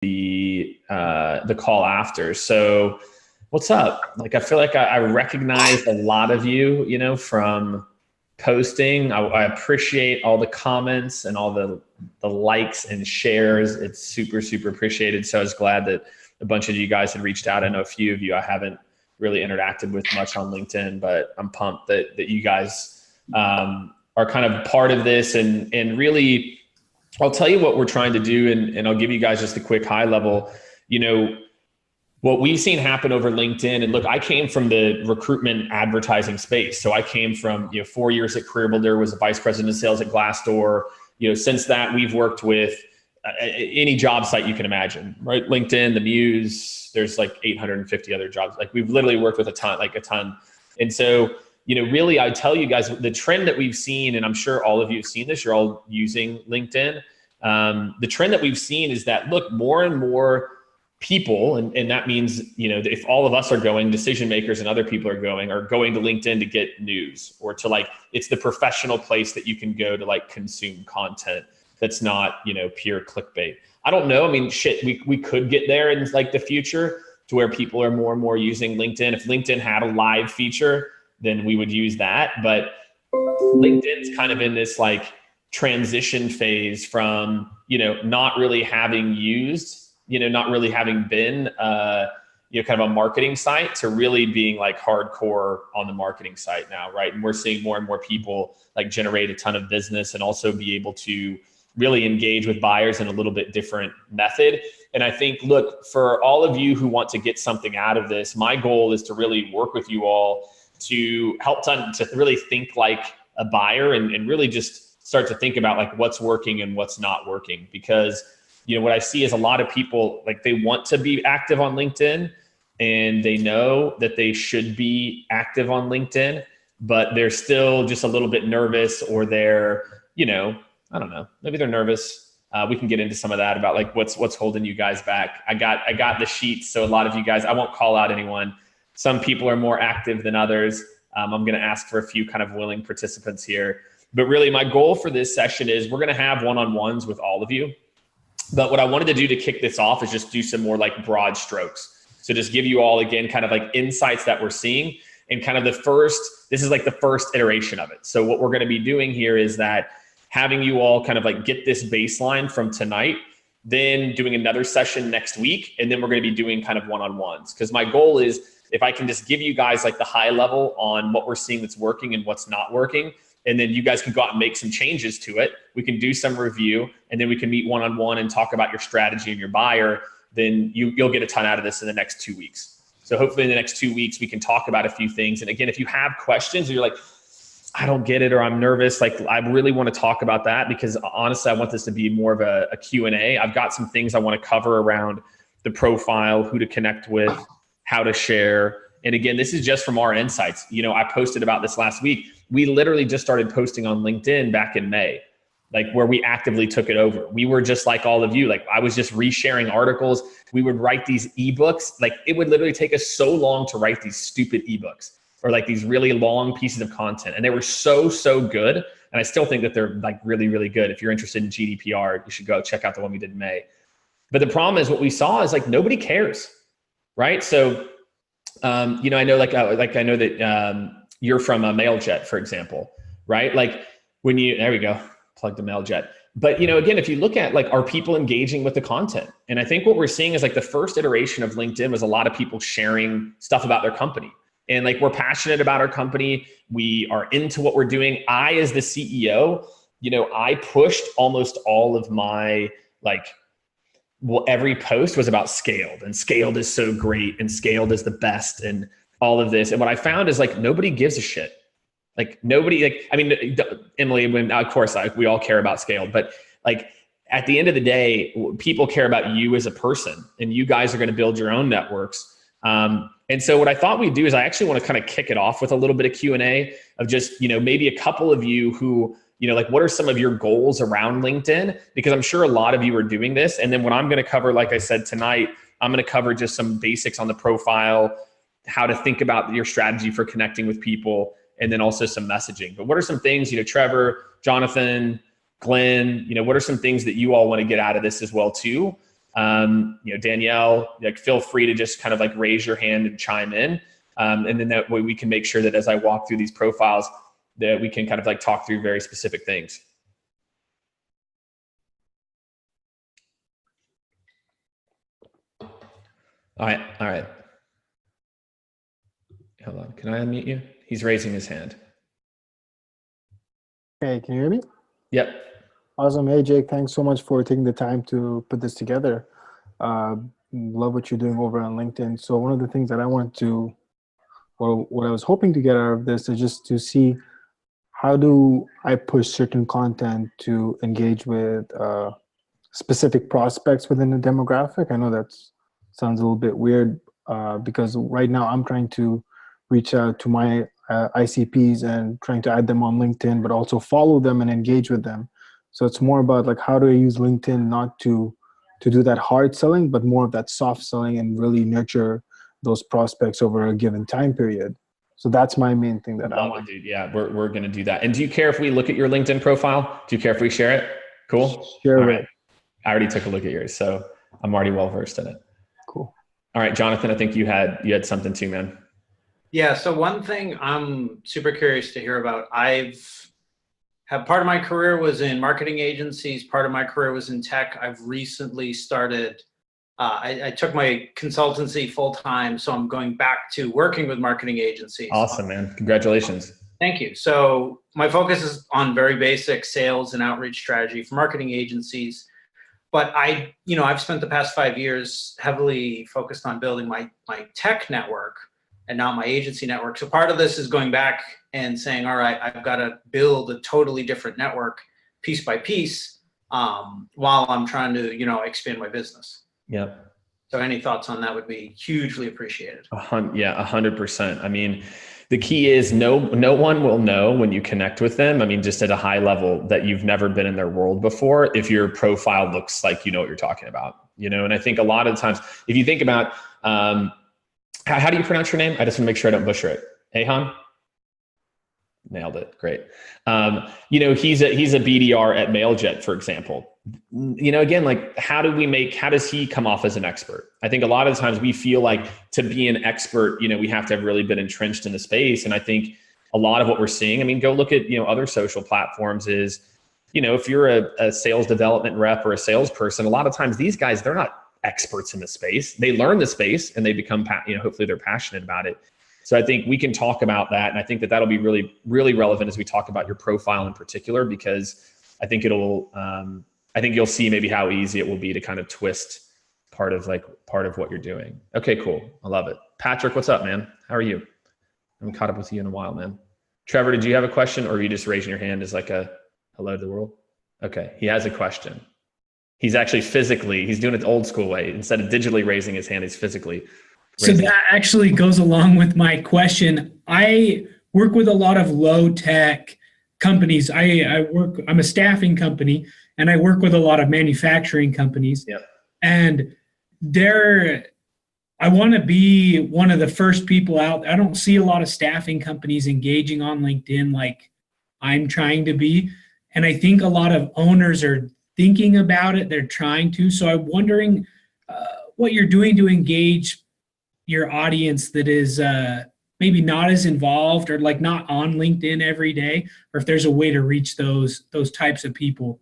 the call after. So what's up? Like, I feel like I recognized a lot of you, from posting. I appreciate all the comments and all the likes and shares. It's super, super appreciated. So I was glad that a bunch of you guys had reached out. I know a few of you I haven't really interacted with much on LinkedIn, but I'm pumped that you guys are kind of part of this. And really, I'll tell you what we're trying to do, and I'll give you guys just a quick high level. What we've seen happen over LinkedIn, and look, I came from the recruitment advertising space. So I came from 4 years at Career Builder, was a vice president of sales at Glassdoor. Since that, we've worked with any job site you can imagine, right? LinkedIn, the Muse, there's like 850 other jobs. Like, we've literally worked with a ton. And so, really, I tell you guys, the trend that we've seen, and I'm sure all of you have seen this, you're all using LinkedIn. The trend that we've seen is that, look, more and more people, and that means, if all of us are going, decision makers and other people are going to LinkedIn to get news, or to it's the professional place that you can go to consume content that's not, pure clickbait. I don't know. I mean, shit, we could get there in the future to where people are more and more using LinkedIn. If LinkedIn had a live feature, then we would use that. But LinkedIn's kind of in this transition phase from, not really having used, not really having been, kind of a marketing site, to really being hardcore on the marketing site now, right? And we're seeing more and more people generate a ton of business and also be able to really engage with buyers in a little bit different method. And I think, look, for all of you who want to get something out of this, my goal is to really work with you all to help to really think like a buyer, and really just start to think about what's working and what's not working. Because, what I see is a lot of people, they want to be active on LinkedIn, and they know that they should be active on LinkedIn, but they're still just a little bit nervous, or they're, I don't know, maybe they're nervous. We can get into some of that about what's holding you guys back. I got the sheets. So a lot of you guys, I won't call out anyone. Some people are more active than others. I'm going to ask for a few kind of willing participants here. But really, my goal for this session is we're going to have one-on-ones with all of you. But what I wanted to do to kick this off is just do some more broad strokes. So just give you all, again, kind of insights that we're seeing, and kind of this is the first iteration of it. So what we're going to be doing here is that having you all kind of get this baseline from tonight, then doing another session next week. And then we're going to be doing kind of one-on-ones. Because my goal is, if I can just give you guys the high level on what we're seeing that's working and what's not working, and then you guys can go out and make some changes to it. We can do some review, and then we can meet one-on-one and talk about your strategy and your buyer. Then you'll get a ton out of this in the next 2 weeks. So hopefully in the next 2 weeks, we can talk about a few things. And again, if you have questions, or you're I don't get it, or I'm nervous, I really want to talk about that, because honestly, I want this to be more of a Q&A. I've got some things I want to cover around the profile, who to connect with, how to share. And again, this is just from our insights. I posted about this last week. We literally just started posting on LinkedIn back in May, where we actively took it over. We were just like all of you. I was just resharing articles. We would write these ebooks. It would literally take us so long to write these stupid ebooks, or these really long pieces of content. And they were so good. And I still think that they're really, really good. If you're interested in GDPR, you should go check out the one we did in May. But the problem is, what we saw is nobody cares, right? So, I know I know that you're from a MailJet, for example, right? There we go, plug the MailJet. But, again, if you look at are people engaging with the content? And I think what we're seeing is the first iteration of LinkedIn was a lot of people sharing stuff about their company. And we're passionate about our company. We are into what we're doing. I, as the CEO, I pushed almost all of my every post was about Skaled, and Skaled is so great, and Skaled is the best, and all of this. And what I found is nobody gives a shit. Nobody, I mean, Emily, of course, we all care about Skaled, but at the end of the day, people care about you as a person, and you guys are going to build your own networks. And so what I thought we'd do is I actually want to kind of kick it off with a little bit of Q&A of just, maybe a couple of you who, what are some of your goals around LinkedIn? Because I'm sure a lot of you are doing this. And then what I'm going to cover, like I said, tonight, I'm going to cover just some basics on the profile, how to think about your strategy for connecting with people, and then also some messaging. But what are some things, Trevor, Jonathan, Glenn, what are some things that you all want to get out of this as well too? Danielle, like feel free to just kind of like raise your hand and chime in. And then that way we can make sure that as I walk through these profiles that we can kind of like talk through very specific things. All right. Hold on, can I unmute you? He's raising his hand. Hey, can you hear me? Yep. Awesome. Hey, Jake, thanks so much for taking the time to put this together. Love what you're doing over on LinkedIn. So one of the things that I wanted to, or what I was hoping to get out of this is just to see how do I push certain content to engage with specific prospects within the demographic. I know that sounds a little bit weird because right now I'm trying to reach out to my ICPs and trying to add them on LinkedIn, but also follow them and engage with them. So it's more about like, how do I use LinkedIn not to do that hard selling, but more of that soft selling and really nurture those prospects over a given time period. So that's my main thing that I want. Dude. Yeah, we're going to do that. And do you care if we look at your LinkedIn profile? Do you care if we share it? Cool. Share All it. Right. I already took a look at yours, so I'm already well versed in it. Cool. All right, Jonathan, I think you had something too, man. Yeah. So one thing I'm super curious to hear about, part of my career was in marketing agencies. Part of my career was in tech. I've recently started, I took my consultancy full time. So I'm going back to working with marketing agencies. Awesome, man. Congratulations. Thank you. So my focus is on very basic sales and outreach strategy for marketing agencies. But I've spent the past 5 years heavily focused on building my tech network and not my agency network. So part of this is going back and saying, all right, I've got to build a totally different network piece by piece while I'm trying to, expand my business. Yep. So any thoughts on that would be hugely appreciated. Yeah, 100%. I mean, the key is no one will know when you connect with them. I mean, just at a high level that you've never been in their world before, if your profile looks like you know what you're talking about, and I think a lot of the times, if you think about, how do you pronounce your name? I just want to make sure I don't butcher it. Ahan? Nailed it. Great. He's a BDR at Mailjet, for example. Again, like how does he come off as an expert? I think a lot of the times we feel like to be an expert, we have to have really been entrenched in the space. And I think a lot of what we're seeing, I mean, go look at, other social platforms is, if you're a sales development rep or a salesperson, a lot of times these guys, they're not experts in the space. They learn the space and they become, hopefully they're passionate about it. So I think we can talk about that. And I think that that'll be really, really relevant as we talk about your profile in particular, because I think I think you'll see maybe how easy it will be to kind of twist part of what you're doing. Okay, cool. I love it. Patrick, what's up, man? How are you? I haven't caught up with you in a while, man. Trevor, did you have a question, or are you just raising your hand as like a hello to the world? Okay, he has a question. He's actually he's doing it the old school way. Instead of digitally raising his hand, he's physically raising. So that actually goes along with my question. I work with a lot of low tech companies. I'm a staffing company, and I work with a lot of manufacturing companies. Yep. And I want to be one of the first people out. I don't see a lot of staffing companies engaging on LinkedIn like I'm trying to be. And I think a lot of owners are thinking about it. They're trying to. So I'm wondering what you're doing to engage your audience that is maybe not as involved or like not on LinkedIn every day, or if there's a way to reach those types of people.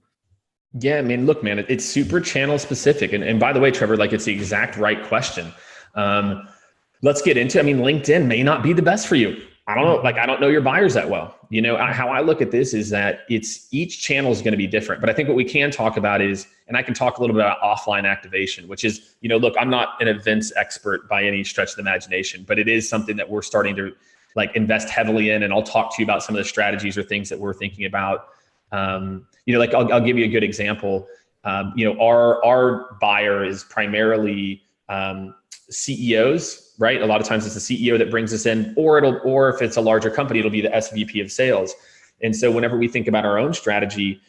Yeah, I mean, look, man, it's super channel specific. And by the way, Trevor, like it's the exact right question. Let's get into, LinkedIn may not be the best for you. I don't know. Like, I don't know your buyers that well. How I look at this is that each channel is going to be different. But I think what we can talk about is, and I can talk a little bit about offline activation, which is, look, I'm not an events expert by any stretch of the imagination, but it is something that we're starting to like invest heavily in. And I'll talk to you about some of the strategies or things that we're thinking about. Like I'll give you a good example. Our buyer is primarily CEOs, right? A lot of times it's the CEO that brings us in, or if it's a larger company, it'll be the SVP of sales. And so whenever we think about our own strategy,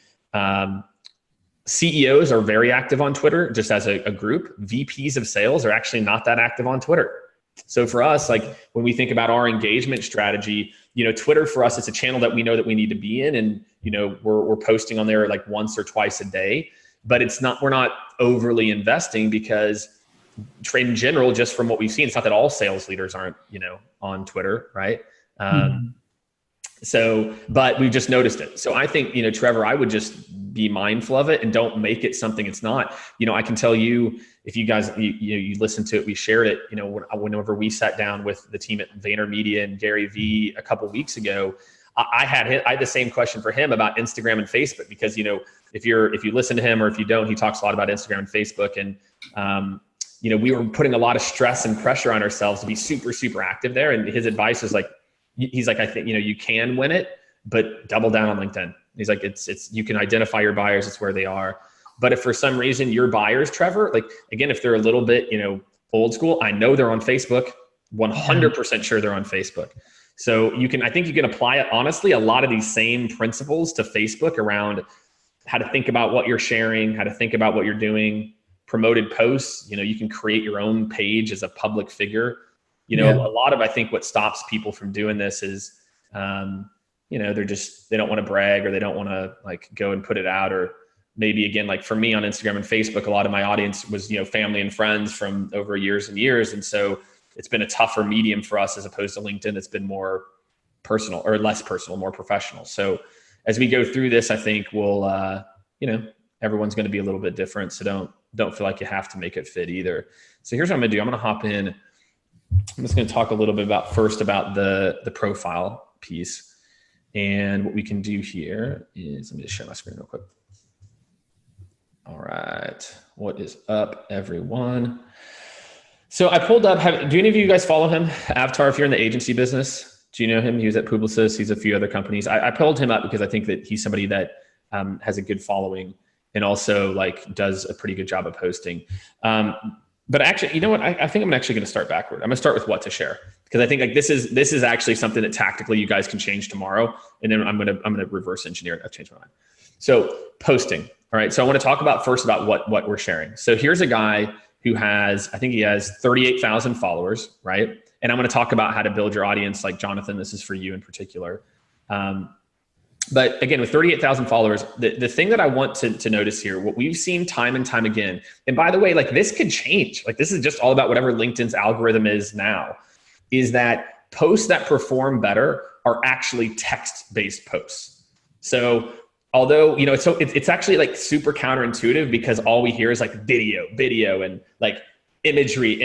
CEOs are very active on Twitter, just as a group. VPs of sales are actually not that active on Twitter. So for us, like when we think about our engagement strategy, Twitter for us, it's a channel that we know that we need to be in. And, we're posting on there like once or twice a day. but we're not overly investing because trade in general, just from what we've seen, it's not that all sales leaders aren't, on Twitter, right? So, but we've just noticed it. So I think, Trevor, I would just be mindful of it and don't make it something it's not. I can tell you, if you guys, you listened to it, we shared it, whenever we sat down with the team at VaynerMedia and Gary Vee a couple of weeks ago, I had the same question for him about Instagram and Facebook, because, if you listen to him or if you don't, he talks a lot about Instagram and Facebook. And, we were putting a lot of stress and pressure on ourselves to be super, super active there. And his advice was like, he's like, I think, you can win it, but double down on LinkedIn. He's like, it's, you can identify your buyers, it's where they are. But if for some reason your buyers, Trevor, like, again, if they're a little bit, old school, I know they're on Facebook, 100% sure they're on Facebook. So I think you can apply it, honestly, a lot of these same principles to Facebook around how to think about what you're sharing, how to think about what you're doing, promoted posts. You can create your own page as a public figure. A lot of, I think what stops people from doing this is, they don't want to brag, or they don't want to like go and put it out. Or maybe, again, like for me on Instagram and Facebook, a lot of my audience was, family and friends from over years and years. And so it's been a tougher medium for us as opposed to LinkedIn. It's been more personal, or less personal, more professional. So as we go through this, I think we'll, everyone's going to be a little bit different. So don't feel like you have to make it fit either. So here's what I'm going to do. I'm going to hop in. I'm just going to talk a little bit about the profile piece. And what we can do here is, let me just share my screen real quick. All right. What is up, everyone? So I pulled up, do any of you guys follow him? Avtar, if you're in the agency business, do you know him? He was at Publicis. He's a few other companies. I pulled him up because I think that he's somebody that has a good following and also like does a pretty good job of posting. But actually, you know what? I think I'm actually going to start backward. I'm going to start with what to share, because I think like this is actually something that tactically you guys can change tomorrow, and then I'm going to reverse engineer it. I've changed my mind. So posting. All right. So I want to talk first about what we're sharing. So here's a guy who has, I think he has 38,000 followers, right? And I'm going to talk about how to build your audience. Like, Jonathan, this is for you in particular. But again, with 38,000 followers, the thing that I want to notice here, what we've seen time and time again, and by the way, like this could change, like this is just all about whatever LinkedIn's algorithm is now, is that posts that perform better are actually text-based posts. So although, it's actually like super counterintuitive, because all we hear is like video and like imagery.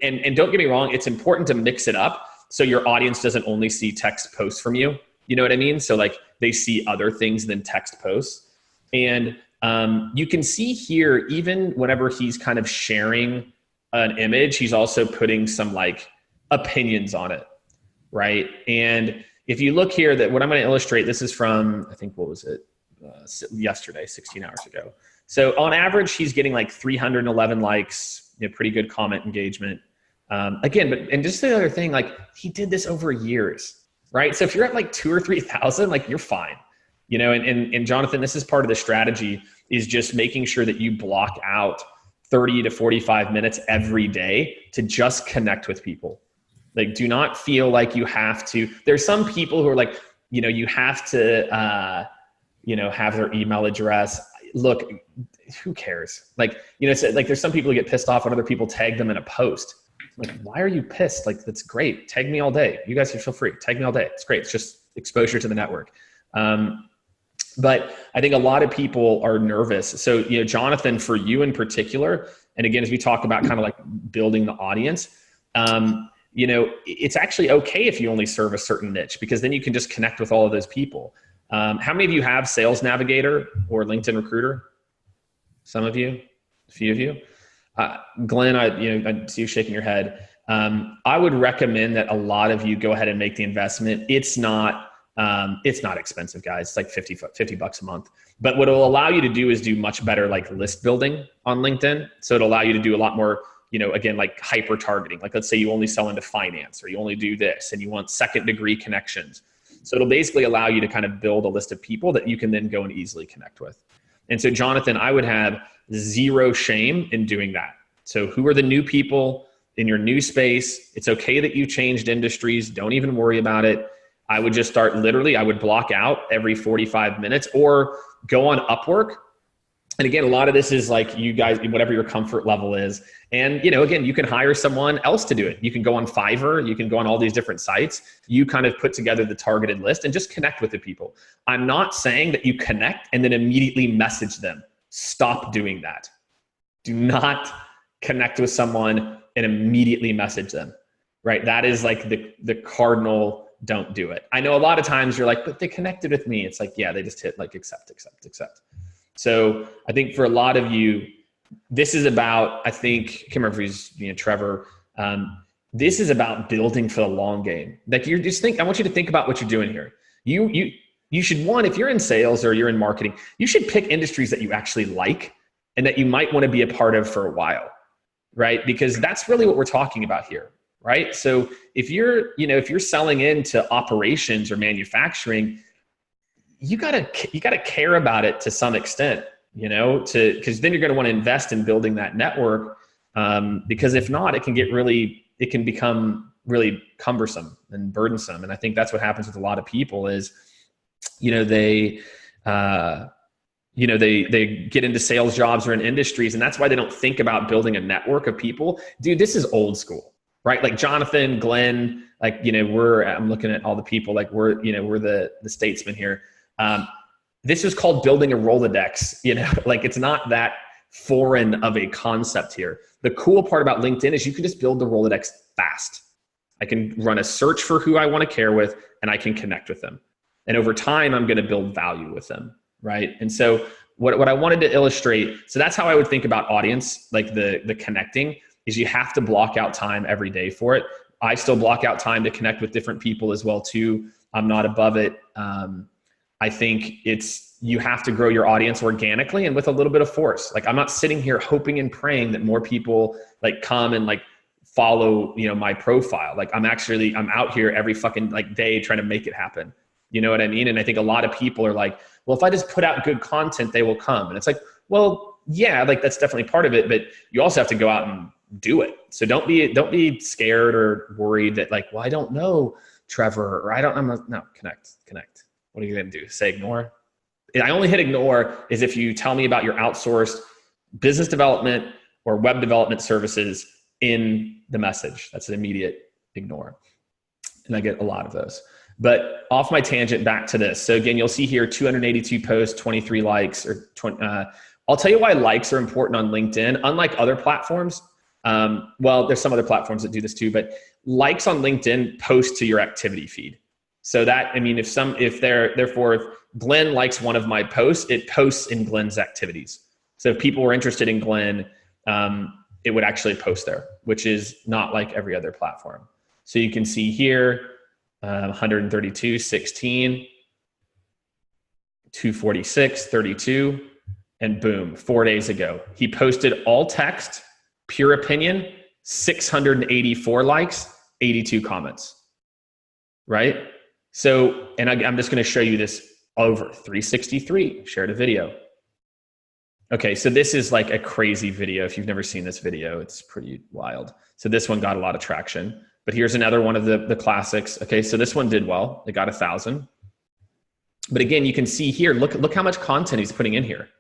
And don't get me wrong, it's important to mix it up so your audience doesn't only see text posts from you. You know what I mean? So like they see other things than text posts. And you can see here, even whenever he's kind of sharing an image, he's also putting some like opinions on it, right? And if you look here, that what I'm going to illustrate, this is from, I think, what was it? Yesterday, 16 hours ago. So on average, he's getting like 311 likes, pretty good comment engagement. Again, and just the other thing, like he did this over years. Right. So if you're at like 2,000 or 3,000, like you're fine, and Jonathan, this is part of the strategy, is just making sure that you block out 30 to 45 minutes every day to just connect with people. Like, do not feel like you have to. There's some people who are like, you have to, have their email address. Look, who cares? Like, so, like there's some people who get pissed off when other people tag them in a post. Like, why are you pissed? Like, that's great. Tag me all day. You guys can feel free. Tag me all day. It's great. It's just exposure to the network. But I think a lot of people are nervous. So, Jonathan, for you in particular, and again, as we talk about kind of like building the audience, it's actually okay if you only serve a certain niche, because then you can just connect with all of those people. How many of you have Sales Navigator or LinkedIn Recruiter? Some of you, a few of you. Glenn, I see you shaking your head. I would recommend that a lot of you go ahead and make the investment. It's not expensive, guys. It's like $50 a month. But what it'll allow you to do is do much better like list building on LinkedIn. So it'll allow you to do a lot more, again, like hyper targeting. Like, let's say you only sell into finance, or you only do this, and you want second degree connections. So it'll basically allow you to kind of build a list of people that you can then go and easily connect with. And so, Jonathan, I would have zero shame in doing that. So who are the new people in your new space? It's okay that you changed industries. Don't even worry about it. I would just start, literally, I would block out every 45 minutes, or go on Upwork And again, a lot of this is like you guys, whatever your comfort level is. And, you know, again, you can hire someone else to do it. You can go on Fiverr, you can go on all these different sites. You kind of put together the targeted list and just connect with the people. I'm not saying that you connect and then immediately message them. Stop doing that. Do not connect with someone and immediately message them, right? That is like the cardinal, don't do it. I know a lot of times you're like, but they connected with me. It's like, yeah, they just hit like accept. So I think for a lot of you, this is about, I think, I can't remember if he's, Trevor, this is about building for the long game. Like I want you to think about what you're doing here. You should, one, if you're in sales or you're in marketing, you should pick industries that you actually like and that you might want to be a part of for a while, right? Because that's really what we're talking about here, right? So if you're selling into operations or manufacturing, you gotta care about it to some extent, because then you're going to want to invest in building that network. Because if not, it can become really cumbersome and burdensome. And I think that's what happens with a lot of people is, they get into sales jobs or in industries, and that's why they don't think about building a network of people. Dude, this is old school, right? Like Jonathan, Glenn, like, I'm looking at all the people, like we're the statesmen here. This is called building a Rolodex, like it's not that foreign of a concept here. The cool part about LinkedIn is you can just build the Rolodex fast. I can run a search for who I want to care with, and I can connect with them. And over time, I'm going to build value with them, right? And so what I wanted to illustrate, so that's how I would think about audience, like the connecting, is you have to block out time every day for it. I still block out time to connect with different people as well too. I'm not above it. I think you have to grow your audience organically and with a little bit of force. Like I'm not sitting here hoping and praying that more people like come and like follow, my profile. Like I'm out here every fucking like day trying to make it happen. You know what I mean? And I think a lot of people are like, well, if I just put out good content, they will come. And it's like, well, yeah, like that's definitely part of it, but you also have to go out and do it. So don't be scared or worried that like, well, I don't know Trevor, or no, connect. What are you going to do? Say ignore? I only hit ignore is if you tell me about your outsourced business development or web development services in the message. That's an immediate ignore. And I get a lot of those. But off my tangent, back to this. So again, you'll see here 282 posts, 23 likes, or 20. I'll tell you why likes are important on LinkedIn. Unlike other platforms, well, there's some other platforms that do this too, but likes on LinkedIn post to your activity feed. So that, if Glenn likes one of my posts, it posts in Glenn's activities. So if people were interested in Glenn, it would actually post there, which is not like every other platform. So you can see here, 132, 16, 246, 32, and boom, 4 days ago. He posted all text, pure opinion, 684 likes, 82 comments, right? So, and I'm just going to show you this over 363, shared a video. Okay, so this is like a crazy video. If you've never seen this video, it's pretty wild. So this one got a lot of traction, but here's another one of the classics. Okay, so this one did well. It got 1,000. But again, you can see here, look how much content he's putting in here.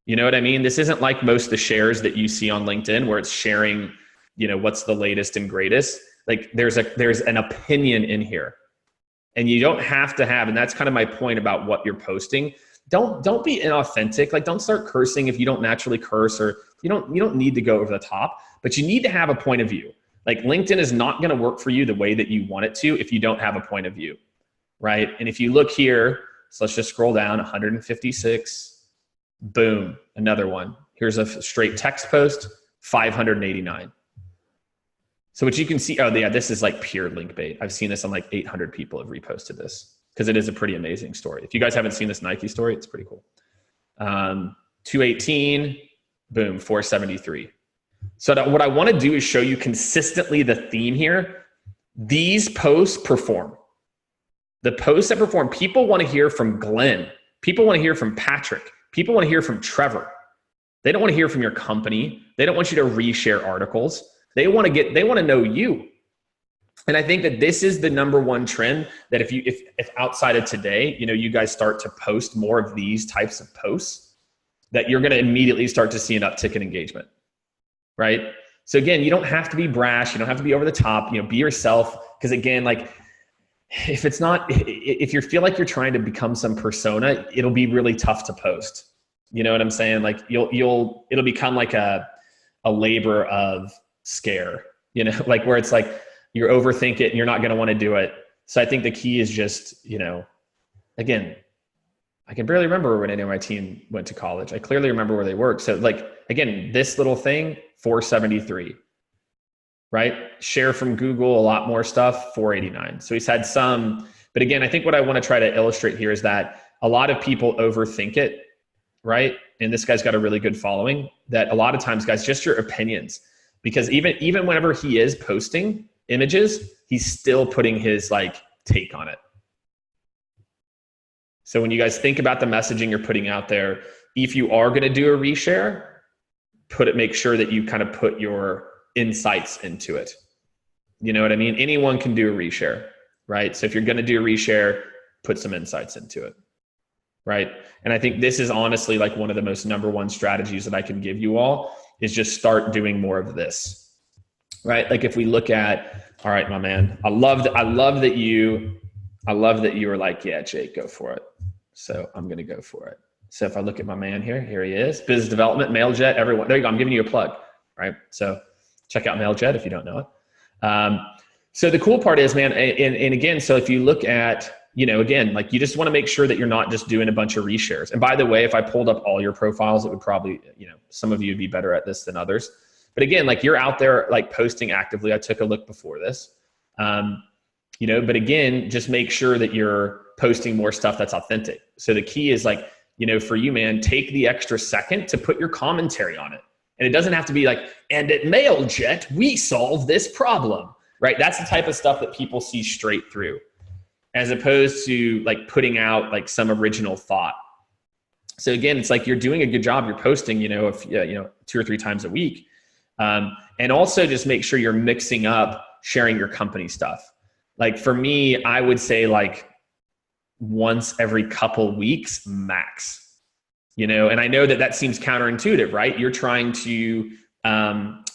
You know what I mean? This isn't like most of the shares that you see on LinkedIn where it's sharing, what's the latest and greatest. Like there's an opinion in here. And you don't have to have, and that's kind of my point about what you're posting. Don't be inauthentic. Like don't start cursing if you don't naturally curse, or you don't need to go over the top, but you need to have a point of view. Like LinkedIn is not going to work for you the way that you want it to if you don't have a point of view, right? And if you look here, so let's just scroll down, 156, boom, another one. Here's a straight text post, 589. So what you can see, oh yeah, this is like pure link bait. I've seen this on like 800 people have reposted this because it is a pretty amazing story. If you guys haven't seen this Nike story, it's pretty cool. 218, boom, 473. So what I want to do is show you consistently the theme here. These posts perform. The posts that perform, people want to hear from Glenn. People want to hear from Patrick. People want to hear from Trevor. They don't want to hear from your company. They don't want you to reshare articles. They want to know you. And I think that this is the number one trend that if outside of today, you guys start to post more of these types of posts, that you're going to immediately start to see an uptick in engagement, right? So again, you don't have to be brash. You don't have to be over the top, be yourself. Because again, like if you feel like you're trying to become some persona, it'll be really tough to post. You know what I'm saying? Like it'll become like a labor of scare, like where it's like you're overthink it and you're not going to want to do it. So I think the key is just, again, I can barely remember when any of my team went to college. I clearly remember where they worked. So like, again, this little thing, 473, right? Share from Google, a lot more stuff, 489. So he's had some, but again, I think what I want to try to illustrate here is that a lot of people overthink it, right? And this guy's got a really good following, that a lot of times, guys, just your opinions, because even whenever he is posting images, he's still putting his like take on it. So when you guys think about the messaging you're putting out there, if you are going to do a reshare, make sure that you kind of put your insights into it. You know what I mean? Anyone can do a reshare, right? So if you're going to do a reshare, put some insights into it, right? And I think this is honestly like one of the most number one strategies that I can give you all is just start doing more of this, right? Like if we look at, all right, my man, I love that you were like, yeah, Jake, go for it. So I'm going to go for it. So if I look at my man here he is, business development, MailJet, everyone, there you go. I'm giving you a plug, right? So check out MailJet if you don't know it. So the cool part is, man, and again, so if you look at, again, like you just want to make sure that you're not just doing a bunch of reshares. And by the way, if I pulled up all your profiles, it would probably, some of you would be better at this than others. But again, like you're out there like posting actively. I took a look before this, but again, just make sure that you're posting more stuff that's authentic. So the key is like, for you, man, take the extra second to put your commentary on it. And it doesn't have to be like, and at MailJet, we solve this problem, right? That's the type of stuff that people see straight through, as opposed to like putting out like some original thought. So again, it's like you're doing a good job. You're posting, if 2 or 3 times a week. And also just make sure you're mixing up sharing your company stuff. Like for me, I would say like once every couple weeks max, and I know that seems counterintuitive, right? You're trying to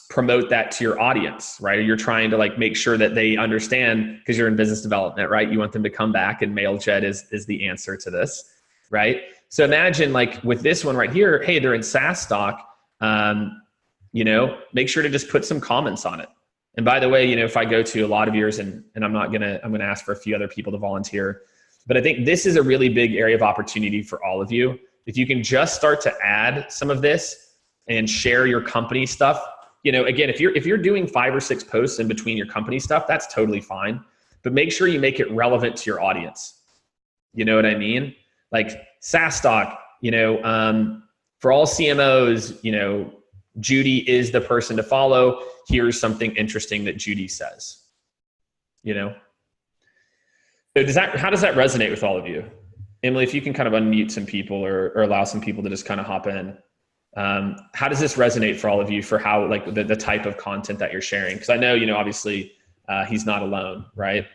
promote that to your audience, right? Or you're trying to like make sure that they understand, because you're in business development, right? You want them to come back, and MailJet is the answer to this, right? So imagine like with this one right here, hey, they're in SaaS stock, make sure to just put some comments on it. And by the way, if I go to a lot of yours, and I'm going to ask for a few other people to volunteer, but I think this is a really big area of opportunity for all of you. If you can just start to add some of this and share your company stuff, again, if you're doing 5 or 6 posts in between your company stuff, that's totally fine. But make sure you make it relevant to your audience. You know what I mean? Like SaaS stock, for all CMOs, Judy is the person to follow. Here's something interesting that Judy says, So how does that resonate with all of you? Emily, if you can kind of unmute some people or allow some people to just kind of hop in. How does this resonate for all of you for how, like the type of content that you're sharing? Because I know, obviously he's not alone, right?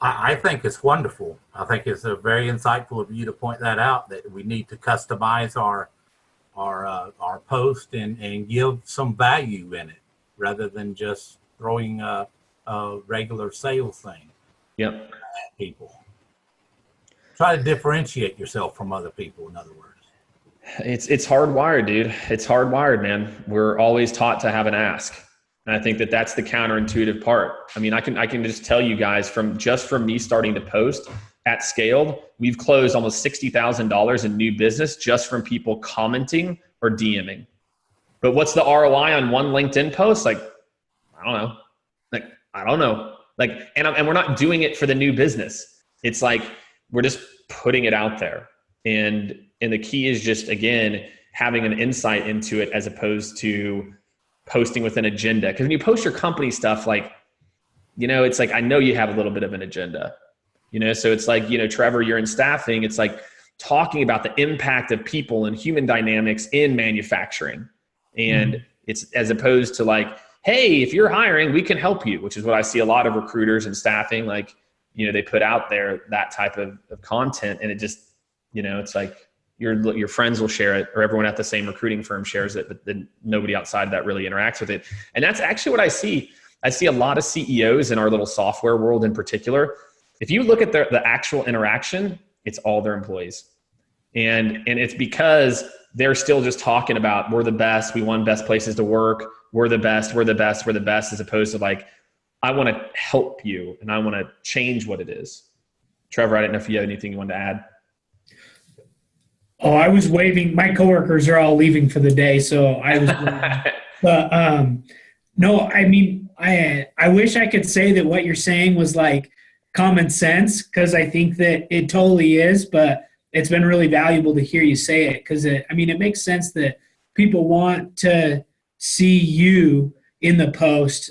I think it's wonderful. I think it's very insightful of you to point that out, that we need to customize our post and give some value in it rather than just throwing a regular sales thing. Yep. At people. Try to differentiate yourself from other people, in other words. It's hardwired, dude. It's hardwired, man. We're always taught to have an ask. And I think that's the counterintuitive part. I mean, I can just tell you guys from me starting to post at Skaled, we've closed almost $60,000 in new business just from people commenting or DMing. But what's the ROI on one LinkedIn post? Like, I don't know. And we're not doing it for the new business. It's like, we're just putting it out there. And the key is just, again, having an insight into it as opposed to posting with an agenda. Because when you post your company stuff, it's like, I know you have a little bit of an agenda, so it's like, Trevor, you're in staffing. It's like talking about the impact of people and human dynamics in manufacturing. And it's as opposed to like, hey, if you're hiring, we can help you, which is what I see a lot of recruiters and staffing, they put out there that type of content, and it just It's like your friends will share it, or everyone at the same recruiting firm shares it, but then nobody outside of that really interacts with it. And that's actually what I see. I see a lot of CEOs in our little software world in particular. If you look at the actual interaction, it's all their employees. And it's because they're still just talking about, we're the best, we won best places to work, we're the best, as opposed to like, I want to help you and I want to change what it is. Trevor, I didn't know if you had anything you wanted to add. Oh, I was waving. My coworkers are all leaving for the day, so I was waving. But no, I mean, I wish I could say that what you're saying was like common sense, because I think that it totally is, but it's been really valuable to hear you say it, because it makes sense that people want to see you in the post.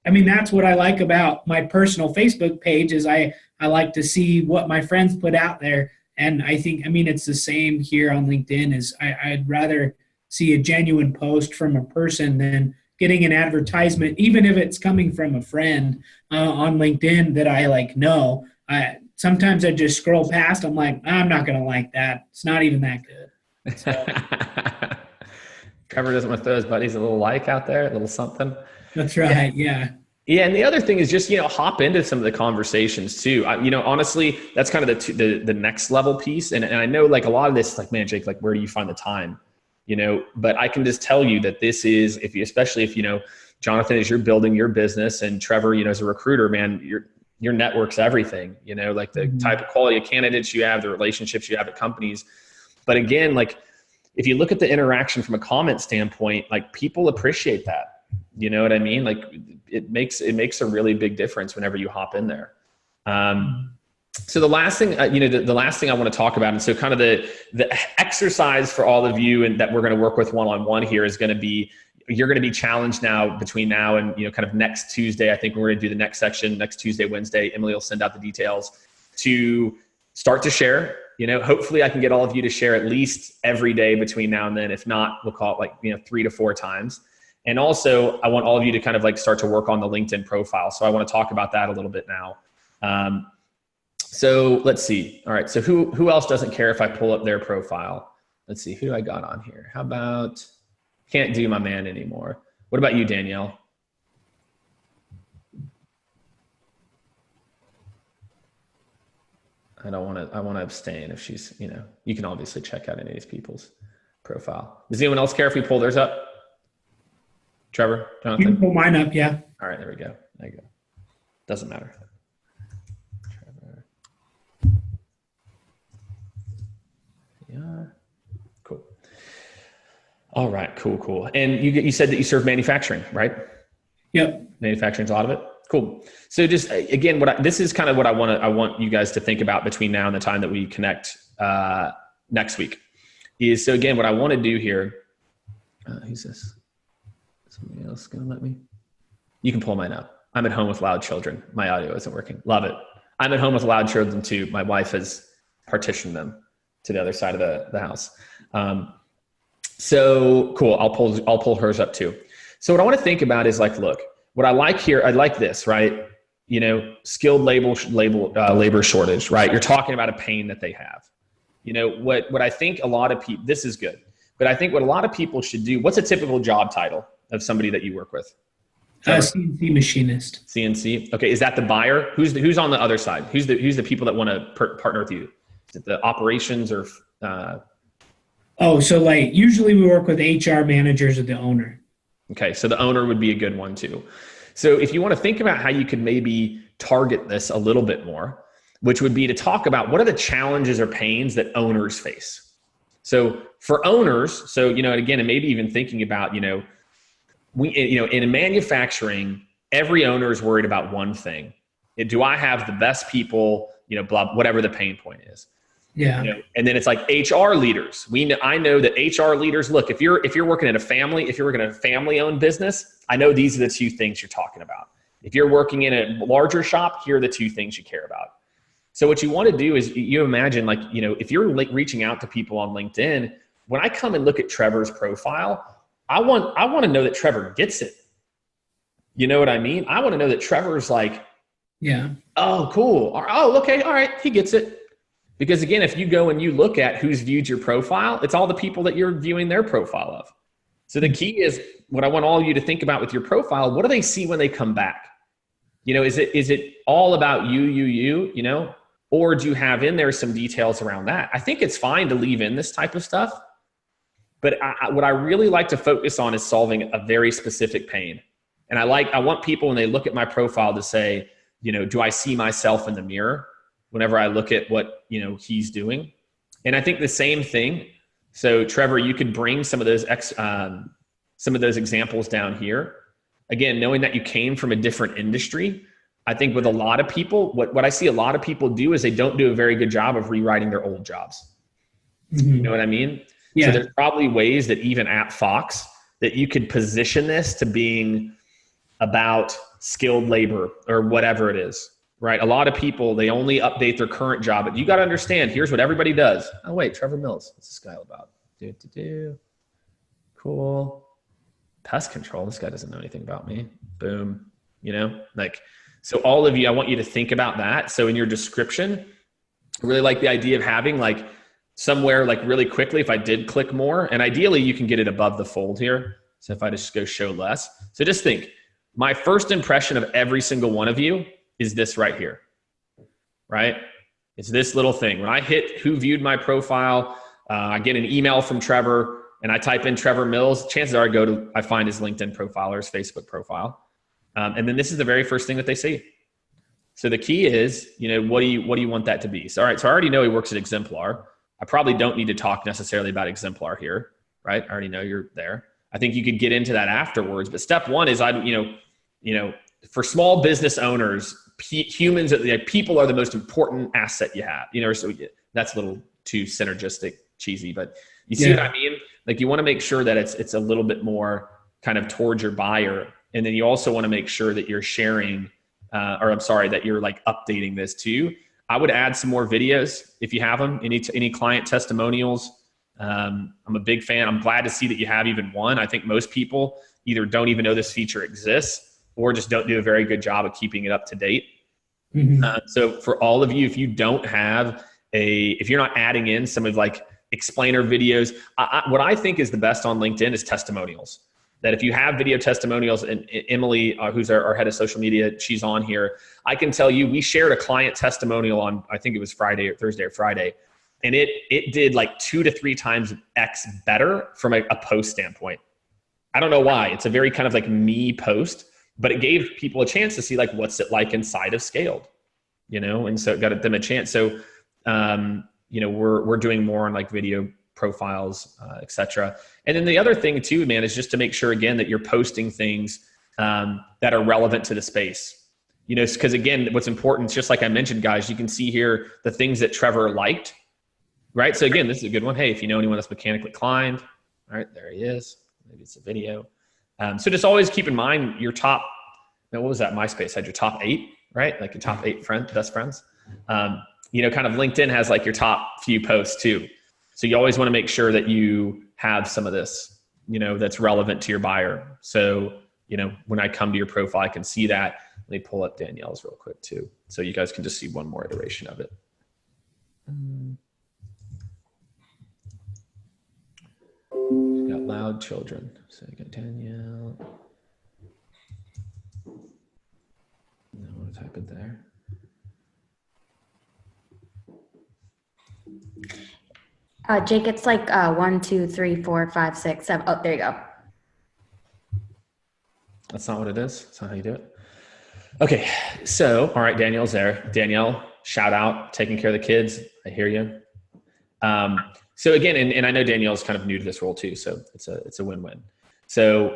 That's what I like about my personal Facebook page is I like to see what my friends put out there. And I think, it's the same here on LinkedIn. Is I'd rather see a genuine post from a person than getting an advertisement, even if it's coming from a friend on LinkedIn that I know. Sometimes I just scroll past. I'm like, I'm not going to like that. It's not even that good. So. Trevor doesn't want to throw his buddies a little like out there, a little something. That's right. Yeah. Yeah, and the other thing is just, hop into some of the conversations too. Honestly, that's kind of the next level piece. And I know like a lot of this is like, man, Jake, like where do you find the time? But I can just tell you that this is, especially if Jonathan, as you're building your business, and Trevor, as a recruiter, man, your network's everything, like the type of quality of candidates you have, the relationships you have at companies. But again, like if you look at the interaction from a comment standpoint, like people appreciate that. You know what I mean? Like it makes a really big difference whenever you hop in there. So the last thing, the last thing I want to talk about, and so kind of the exercise for all of you and that we're going to work with one-on-one here is going to be, you're going to be challenged now between now and, kind of next Tuesday. I think we're going to do the next section next Tuesday, Wednesday. Emily will send out the details to start to share. Hopefully I can get all of you to share at least every day between now and then. If not, we'll call it like, 3 to 4 times. And also I want all of you to kind of like start to work on the LinkedIn profile. So I want to talk about that a little bit now. So let's see. All right. So who else doesn't care if I pull up their profile? Let's see. Who do I got on here? How about, can't do my man anymore. What about you, Danielle? I want to abstain if she's, you can obviously check out any of these people's profile. Does anyone else care if we pull theirs up? Trevor, Jonathan? You can pull mine up, yeah. All right, there we go. There you go. Doesn't matter. Trevor. Yeah. Cool. All right, cool. And you said that you serve manufacturing, right? Yep. Manufacturing's a lot of it. Cool. So just again, this is kind of what I want you guys to think about between now and the time that we connect next week. Is so again, what I want to do here. Who's this? Somebody else gonna let me? You can pull mine up. I'm at home with loud children. My audio isn't working. Love it. I'm at home with loud children too. My wife has partitioned them to the other side of the house. So cool. I'll pull hers up too. So what I want to think about is like, look, what I like here, I like this, right? Skilled labor shortage, right? You're talking about a pain that they have. What I think a lot of people, this is good, but I think what a lot of people should do, what's a typical job title of somebody that you work with? CNC machinist. CNC. Okay. Is that the buyer? Who's on the other side? Who's the people that want to partner with you? Is it the operations or? So like usually we work with HR managers or the owner. Okay. So the owner would be a good one too. So if you want to think about how you could maybe target this a little bit more, which would be to talk about what are the challenges or pains that owners face. So for owners, and again, and maybe even thinking about, in manufacturing, every owner is worried about one thing. Do I have the best people, whatever the pain point is. Yeah. And then it's like HR leaders. I know that HR leaders, look, if you're working at a family-owned business, I know these are the two things you're talking about. If you're working in a larger shop, here are the two things you care about. So what you want to do is you imagine if you're reaching out to people on LinkedIn, when I come and look at Trevor's profile, I want to know that Trevor gets it. You know what I mean? I want to know that Trevor's like, yeah. Oh, cool. Oh, okay. All right. He gets it. Because again, if you go and you look at who's viewed your profile, it's all the people that you're viewing their profile of. So the key is what I want all of you to think about with your profile. What do they see when they come back? You know, is it all about you know, or do you have in there some details around that? I think it's fine to leave in this type of stuff, but what I really like to focus on is solving a very specific pain. And I want people when they look at my profile to say, you know, do I see myself in the mirror whenever I look at what, you know, he's doing? And I think the same thing. So Trevor, you could bring some of those examples down here. Again, knowing that you came from a different industry, I think with a lot of people, what I see a lot of people do is they don't do a very good job of rewriting their old jobs. Mm-hmm. You know what I mean? Yeah. So there's probably ways that even at Fox that you could position this to being about skilled labor or whatever it is, right? A lot of people, they only update their current job, but you got to understand, here's what everybody does. Oh wait, Trevor Mills, what's this guy all about? Cool. Pest control, this guy doesn't know anything about me. Boom, you know, like, so all of you, I want you to think about that. So in your description, I really like the idea of having like somewhere like really quickly, if I did click more, and ideally you can get it above the fold here. So if I just go show less. So just think, my first impression of every single one of you is this right here, right? It's this little thing. When I hit who viewed my profile, I get an email from Trevor and I type in Trevor Mills, chances are I find his LinkedIn profile or his Facebook profile. And then this is the very first thing that they see. So the key is, you know, what do you want that to be? So, all right, so I already know he works at Exemplar. I probably don't need to talk necessarily about Exemplar here, right? I already know you're there. I think you could get into that afterwards, but step one is for small business owners, humans, people are the most important asset you have. You know, so that's a little too synergistic, cheesy, but you see what I mean? Like you want to make sure that it's a little bit more kind of towards your buyer, and then you also want to make sure that you're sharing, that you're like updating this too. I would add some more videos if you have them. Any client testimonials. I'm a big fan. I'm glad to see that you have even one. I think most people either don't even know this feature exists or just don't do a very good job of keeping it up to date. Mm-hmm. So for all of you, if you don't have if you're not adding in some of like explainer videos, what I think is the best on LinkedIn is testimonials. That if you have video testimonials, and Emily, who's our head of social media, she's on here. I can tell you, we shared a client testimonial on, I think it was Thursday or Friday. And it did like 2 to 3 times X better from a post standpoint. I don't know why. It's a very kind of like me post, but it gave people a chance to see like, what's it like inside of Skaled, you know? And so it got them a chance. So, you know, we're doing more on like video profiles, et cetera. And then the other thing too, man, is just to make sure again, that you're posting things that are relevant to the space, you know, because again, what's important is just like I mentioned, guys, you can see here the things that Trevor liked. Right. So again, this is a good one. Hey, if you know anyone that's mechanically inclined, all right, there he is. Maybe it's a video. So just always keep in mind your top, what was that? MySpace had your top 8, right? Like your top 8 best friends. You know, kind of LinkedIn has like your top few posts too. So you always want to make sure that you have some of this, you know, that's relevant to your buyer. So, you know, when I come to your profile, I can see that. Let me pull up Danielle's real quick too. So you guys can just see one more iteration of it. Got loud children. So you got Danielle. No, I want to type it there. Jake, it's like 1, 2, 3, 4, 5, 6, 7. Oh, there you go. That's not what it is. That's not how you do it. Okay. So, all right, Danielle's there. Danielle, shout out, taking care of the kids. I hear you. So again, and I know Danielle's kind of new to this role too, so it's a win-win. So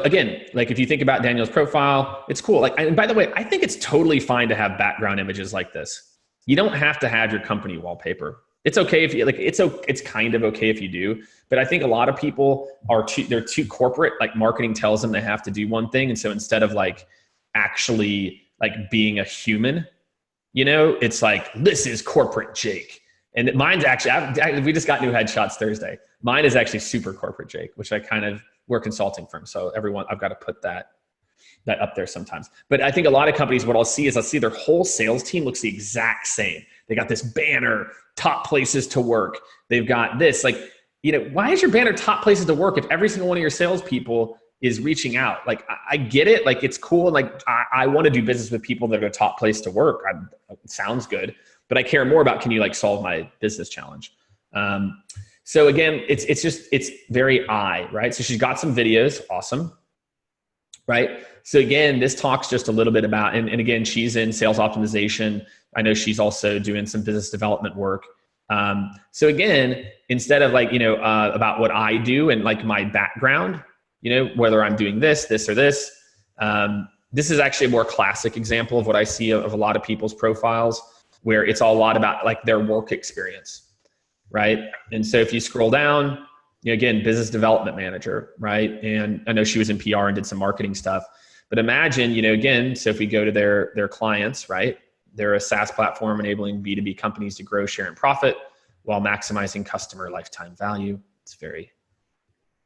again, like if you think about Danielle's profile, it's cool. Like, and by the way, I think it's totally fine to have background images like this. You don't have to have your company wallpaper. It's okay if you like. It's kind of okay if you do, but I think a lot of people they're too corporate. Like marketing tells them they have to do one thing, and so instead of like actually like being a human, you know, it's like this is corporate Jake. And mine's actually, we just got new headshots Thursday. Mine is actually super corporate Jake, which we're consulting firm. So everyone, I've got to put that up there sometimes. But I think a lot of companies, what I'll see their whole sales team looks the exact same. They got this banner, top places to work. They've got this, like, you know, why is your banner top places to work if every single one of your salespeople is reaching out? Like, I get it. Like, it's cool. And like, I want to do business with people that are a top place to work. It sounds good, but I care more about, can you like solve my business challenge? So again, it's very right? So she's got some videos. Awesome. Right. So again, this talks just a little bit about, and again, she's in sales optimization. I know she's also doing some business development work. So again, instead of like, about what I do and like my background, whether I'm doing this or this, this is actually a more classic example of what I see of a lot of people's profiles, where it's all a lot about like their work experience. Right. And so if you scroll down, again, business development manager, right? And I know she was in PR and did some marketing stuff, but imagine, again, so if we go to their clients, right? They're a SaaS platform enabling B2B companies to grow, share, and profit while maximizing customer lifetime value. It's very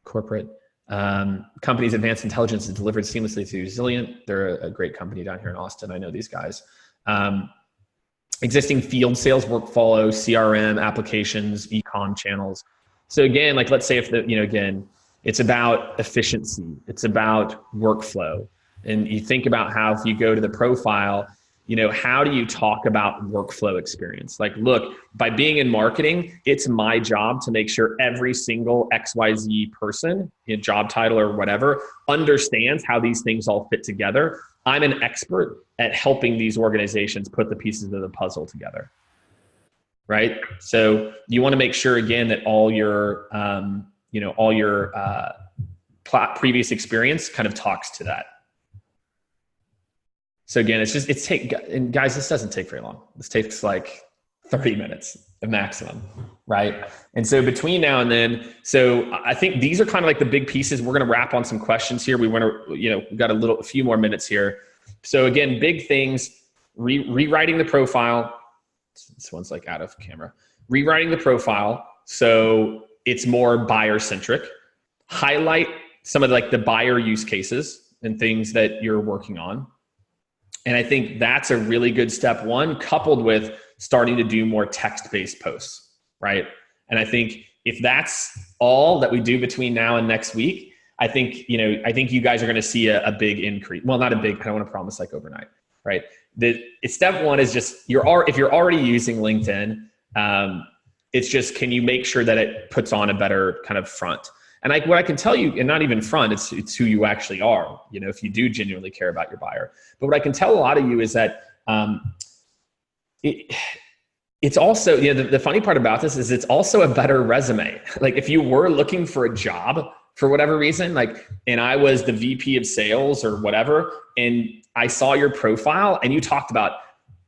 corporate. Companies' advanced intelligence is delivered seamlessly through Resilient. They're a great company down here in Austin. I know these guys. Existing field sales workflow, CRM applications, e-com channels. So again, like let's say if again, it's about efficiency, it's about workflow. And you think about how if you go to the profile, how do you talk about workflow experience? Like, look, by being in marketing, it's my job to make sure every single XYZ person, job title or whatever, understands how these things all fit together. I'm an expert at helping these organizations put the pieces of the puzzle together. Right. So you want to make sure again that all your previous experience kind of talks to that. So again, and guys, this doesn't take very long. This takes like 30 minutes at maximum. Right. And so between now and then, so I think these are kind of like the big pieces. We're going to wrap on some questions here. We want to, we've got a few more minutes here. So again, big things, rewriting the profile. This one's like out of camera. Rewriting the profile so it's more buyer centric. Highlight some of like the buyer use cases and things that you're working on. And I think that's a really good step one, coupled with starting to do more text-based posts, right? And I think if that's all that we do between now and next week, I think you guys are going to see a big increase. Well, not a big, I don't want to promise like overnight, right? Step one is just, if you're already using LinkedIn, it's just, can you make sure that it puts on a better kind of front? And what I can tell you, and not even front, it's who you actually are, if you do genuinely care about your buyer. But what I can tell a lot of you is that it's also, the funny part about this is it's also a better resume. Like if you were looking for a job for whatever reason, like, and I was the VP of sales or whatever, and I saw your profile and you talked about,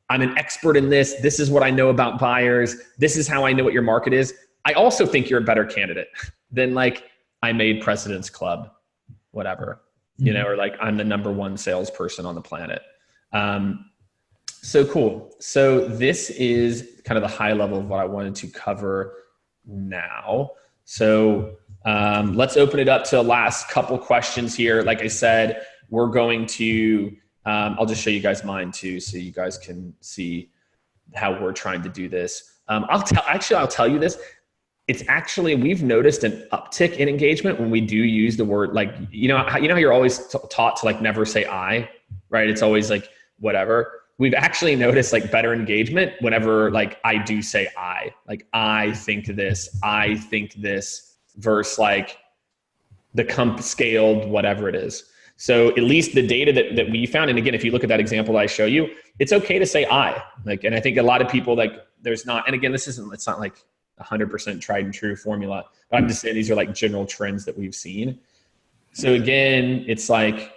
I'm an expert in this. This is what I know about buyers. This is how I know what your market is. I also think you're a better candidate than like, I made President's Club, whatever, or like I'm the #1 salesperson on the planet. So cool. So this is kind of the high level of what I wanted to cover now. So let's open it up to the last couple questions here. Like I said, we're going to, I'll just show you guys mine too, so you guys can see how we're trying to do this. I'll tell you this. It's actually, we've noticed an uptick in engagement when we do use the word, like, how you're always taught to like never say I, right? It's always like whatever. We've actually noticed like better engagement whenever like I do say I, like I think this versus like the scaled, whatever it is. So at least the data that we found, and again, if you look at that example that I show you, it's okay to say I, like, and I think a lot of people like there's not, and again, it's not like 100% tried and true formula, but I'm just saying these are like general trends that we've seen. So again, it's like,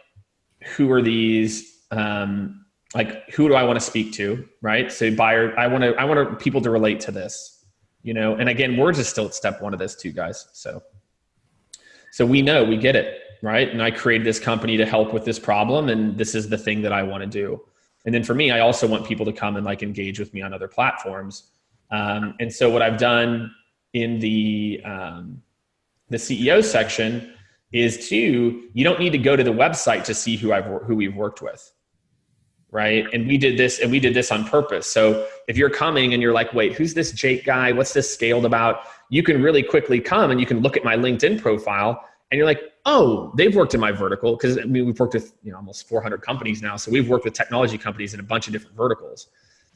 who are these, like, who do I want to speak to? Right. So buyer, I want people to relate to this, and again, we're just still at step one of this too, guys. So we know, we get it. Right. And I created this company to help with this problem. And this is the thing that I want to do. And then for me, I also want people to come and like engage with me on other platforms. And so what I've done in the CEO section is you don't need to go to the website to see who we've worked with, right? And we did this on purpose. So if you're coming and you're like, wait, who's this Jake guy? What's this Scaled about? You can really quickly come and you can look at my LinkedIn profile and you're like, oh, they've worked in my vertical. Cause I mean, we've worked with, almost 400 companies now. So we've worked with technology companies in a bunch of different verticals.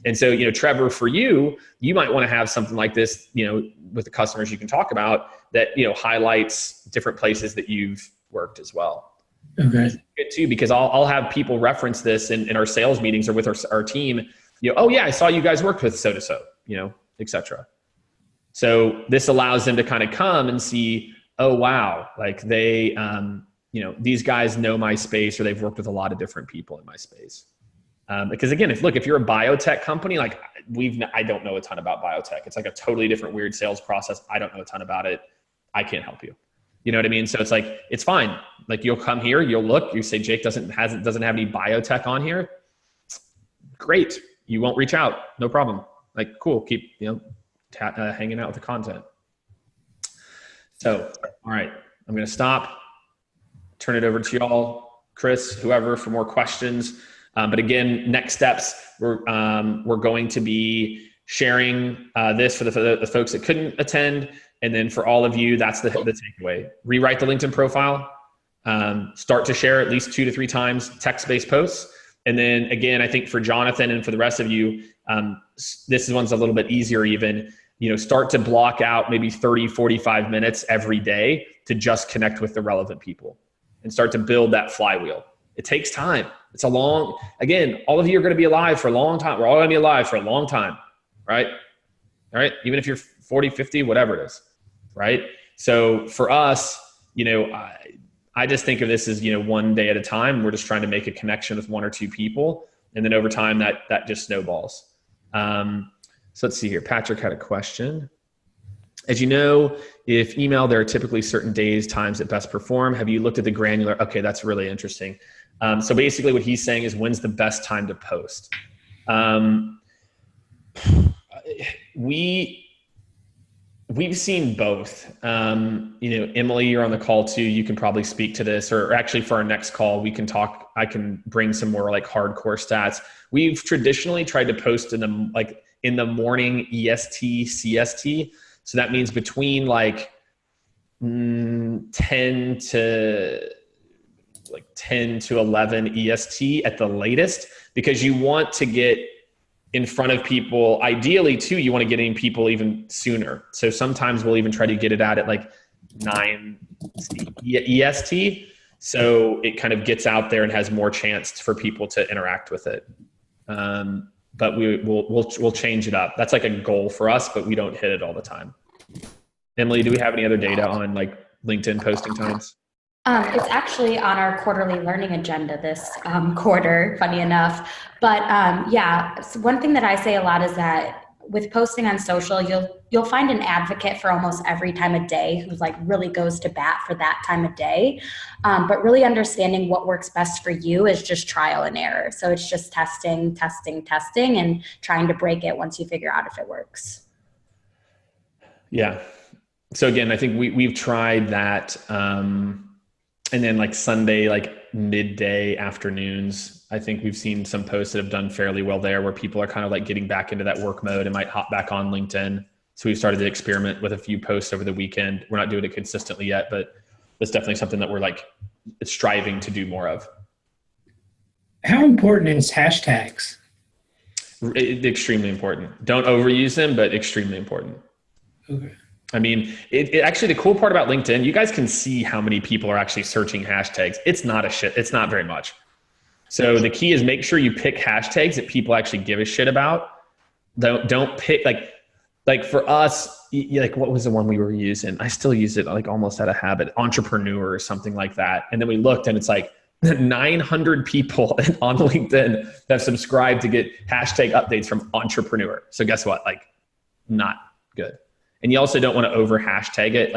And so, Trevor, for you might want to have something like this, with the customers you can talk about that, highlights different places that you've worked as well. Okay. Good too, because I'll have people reference this in our sales meetings or with our team. Oh yeah, I saw you guys worked with so, et cetera. So this allows them to kind of come and see, oh wow, like they, these guys know my space, or they've worked with a lot of different people in my space. Because again, if you're a biotech company, like I don't know a ton about biotech. It's like a totally different weird sales process. I don't know a ton about it. I can't help you. You know what I mean? So it's like, it's fine. Like you'll come here, you'll look, you say Jake doesn't have any biotech on here. Great. You won't reach out. No problem. Like, cool. Keep, hanging out with the content. So, all right, I'm going to stop, turn it over to y'all, Chris, whoever, for more questions. But again, next steps, we're going to be sharing this for the folks that couldn't attend. And then for all of you, that's the takeaway. Rewrite the LinkedIn profile, start to share at least 2 to 3 times text-based posts. And then again, I think for Jonathan and for the rest of you, this one's a little bit easier even, start to block out maybe 30, 45 minutes every day to just connect with the relevant people and start to build that flywheel. It takes time. It's again, all of you are going to be alive for a long time. We're all going to be alive for a long time, right? All right. Even if you're 40, 50, whatever it is, right? So for us, I just think of this as, one day at a time. We're just trying to make a connection with 1 or 2 people. And then over time that just snowballs. So let's see here. Patrick had a question. As you know, if email, there are typically certain days, times that best perform. Have you looked at the granular? Okay, that's really interesting. So basically what he's saying is, when's the best time to post? We've seen both. Emily, you're on the call too. You can probably speak to this, or actually for our next call, we can talk. I can bring some more like hardcore stats. We've traditionally tried to post in the morning EST, CST. So that means between 10 to 11 EST at the latest, because you want to get in front of people. Ideally too, you want to get in people even sooner. So sometimes we'll even try to get it out at 9 EST. So it kind of gets out there and has more chance for people to interact with it. But we'll change it up. That's like a goal for us, but we don't hit it all the time. Emily, do we have any other data on LinkedIn posting times? It's actually on our quarterly learning agenda this quarter, funny enough. But so one thing that I say a lot is that with posting on social, you'll find an advocate for almost every time of day who's really goes to bat for that time of day. But really understanding what works best for you is just trial and error. So it's just testing, and trying to break it once you figure out if it works. Yeah. So again, I think we've tried that. And then Sunday, midday afternoons, I think we've seen some posts that have done fairly well there, where people are kind of getting back into that work mode and might hop back on LinkedIn. So we've started to experiment with a few posts over the weekend. We're not doing it consistently yet, but that's definitely something that we're striving to do more of. How important is hashtags? Extremely important. Don't overuse them, but extremely important. Okay. I mean, it actually, the cool part about LinkedIn, you guys can see how many people are actually searching hashtags. It's not very much. So the key is make sure you pick hashtags that people actually give a shit about. Don't pick for us, what was the one we were using? I still use it almost out of habit, entrepreneur or something like that. And then we looked and it's 900 people on LinkedIn have subscribed to get hashtag updates from entrepreneur. So guess what? Not good. And you also don't want to over hashtag it.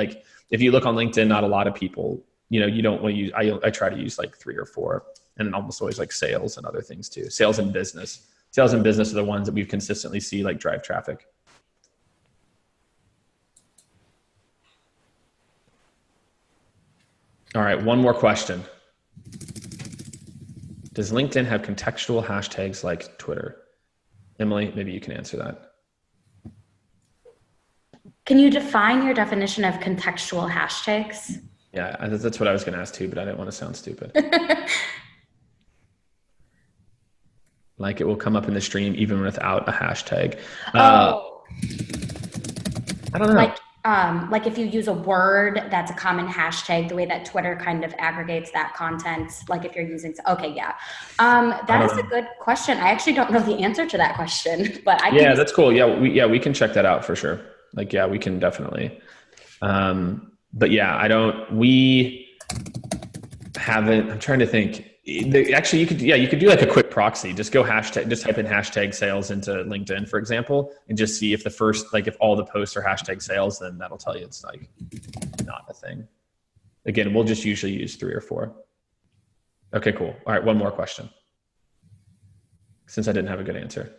If you look on LinkedIn, not a lot of people, you don't want to use, I try to use 3 or 4, and almost always sales and other things too. Sales and business are the ones that we've consistently see drive traffic. All right. One more question. Does LinkedIn have contextual hashtags like Twitter? Emily, maybe you can answer that. Can you define your definition of contextual hashtags? Yeah, that's what I was going to ask too, but I didn't want to sound stupid. Like it will come up in the stream even without a hashtag. I don't know. Like if you use a word that's a common hashtag, the way that Twitter kind of aggregates that content, like if you're using, okay, yeah. That is a good question. I actually don't know the answer to that question, but I can. Yeah, that's cool. Yeah, we can check that out for sure. Like, yeah, we can definitely. But yeah, we haven't, I'm trying to think. Actually, you could do like a quick proxy. Just type in hashtag sales into LinkedIn, for example, and just see if if all the posts are hashtag sales, then that'll tell you it's like not a thing. Again, we'll just usually use 3 or 4. Okay, cool. All right, one more question. Since I didn't have a good answer.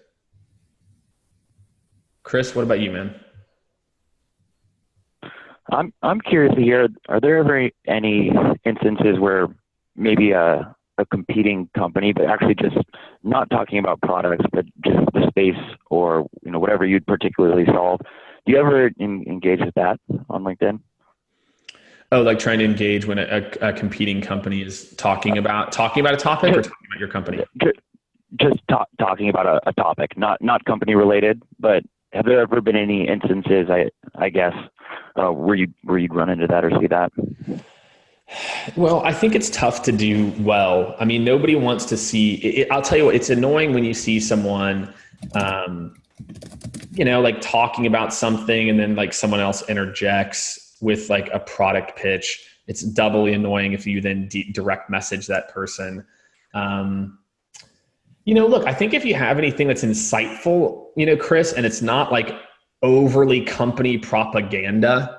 Chris, what about you, man? I'm curious to hear, are there ever any instances where maybe a competing company, but actually just not talking about products, but just the space or whatever you'd particularly solve? Do you ever engage with that on LinkedIn? Oh, like trying to engage when a competing company is talking about a topic or talking about your company? Just talking about a topic, not company related, but have there ever been any instances, I guess, where you'd run into that or see that? Well, I think it's tough to do well. I mean, nobody wants to see it. I'll tell you what, it's annoying when you see someone, like talking about something and then like someone else interjects with like a product pitch. It's doubly annoying if you then direct message that person. Look, I think if you have anything that's insightful, Chris, and it's not like overly company propaganda,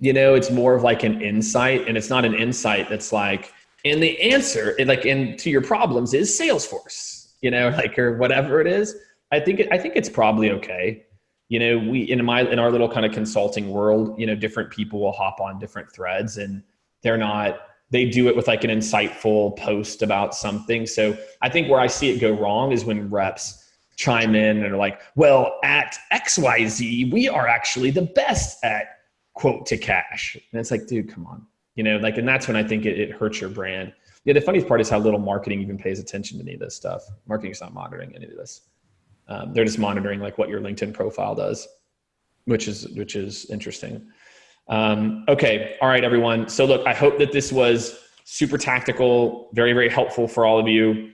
it's more of like an insight, and it's not an insight that's like, and the answer, to your problems is Salesforce, or whatever it is. I think it's probably okay. We in our little kind of consulting world, different people will hop on different threads, and they do it with like an insightful post about something. So I think where I see it go wrong is when reps chime in and are like, well, at XYZ, we are actually the best at quote to cash. And it's like, dude, come on. And that's when I think it hurts your brand. Yeah, the funniest part is how little marketing even pays attention to any of this stuff. Marketing's not monitoring any of this. They're just monitoring like what your LinkedIn profile does, which is interesting. Okay. All right, everyone. So look, I hope that this was super tactical, very, very helpful for all of you.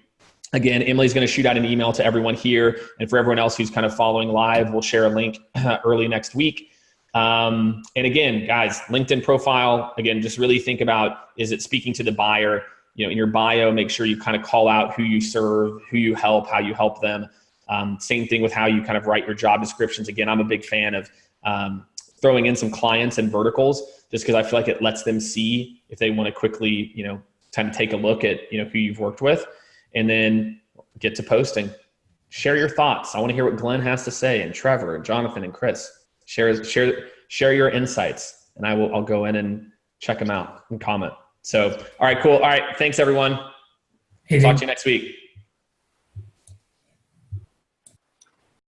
Again, Emily's going to shoot out an email to everyone here. And for everyone else who's kind of following live, we'll share a link early next week. And again, guys, LinkedIn profile, again, just really think about, is it speaking to the buyer? In your bio, make sure you kind of call out who you serve, who you help, how you help them. Same thing with how you kind of write your job descriptions. Again, I'm a big fan of throwing in some clients and verticals, just because I feel like it lets them see if they want to quickly, kind of take a look at, who you've worked with, and then get to posting. Share your thoughts. I want to hear what Glenn has to say, and Trevor and Jonathan and Chris. Share your insights, and I'll go in and check them out and comment. So, all right, cool. All right. Thanks everyone. Talk to you next week.